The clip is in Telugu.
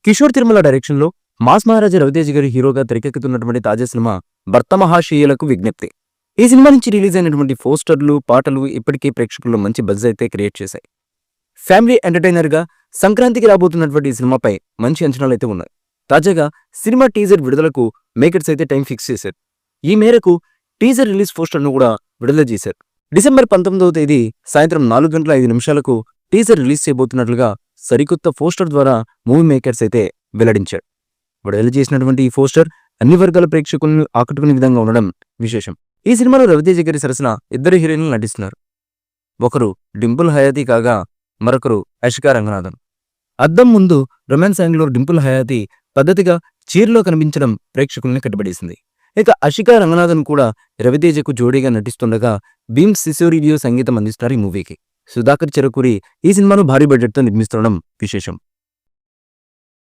కిషోర్ తిరుమల డైరెక్షన్ లో మాస్ మహారాజా రవితేజ గారి హీరోగా తెరకెక్కుతున్నటువంటి తాజా సినిమా భర్త మహాశయులకు విజ్ఞప్తి. ఈ సినిమా నుంచి రిలీజ్ అయినటువంటి పోస్టర్లు, పాటలు ఇప్పటికే ప్రేక్షకుల్లో మంచి బజ్ అయితే క్రియేట్ చేశాయి. ఫ్యామిలీ ఎంటర్టైనర్ గా సంక్రాంతికి రాబోతున్నటువంటి ఈ సినిమాపై మంచి అంచనాలు అయితే ఉన్నాయి. తాజాగా సినిమా టీజర్ విడుదలకు మేకర్స్ అయితే టైం ఫిక్స్ చేశారు. ఈ మేరకు టీజర్ రిలీజ్ పోస్టర్ను కూడా విడుదల చేశారు. డిసెంబర్ 19వ తేదీ సాయంత్రం 4:05 టీజర్ రిలీజ్ చేయబోతున్నట్లుగా సరికొత్త పోస్టర్ ద్వారా మూవీ మేకర్స్ అయితే వెల్లడించారు. విడుదల చేసినటువంటి ఈ పోస్టర్ అన్ని వర్గాల ప్రేక్షకులను ఆకట్టుకునే విధంగా ఉండడం విశేషం. ఈ సినిమాలో రవితేజ గారి సరసన ఇద్దరు హీరోయిన్లు నటిస్తున్నారు. ఒకరు డింపుల్ హయాతి కాగా మరొకరు అషికా రంగనాథన్. అద్దం ముందు రొమాన్స్ యాంగిల్లో డింపుల్ హయాతి పద్ధతిగా చీరలో కనిపించడం ప్రేక్షకుల్ని కట్టుబడేసింది. ఇక అషికా రంగనాథన్ కూడా రవితేజకు జోడీగా నటిస్తుండగా భీమ్ సిసోరిడియో సంగీతం అందిస్తారు ఈ మూవీకి. సుధాకర్ చెరకూరి ఈ సినిమాను భారీ బడ్జెట్తో నిర్మిస్తుండడం విశేషం.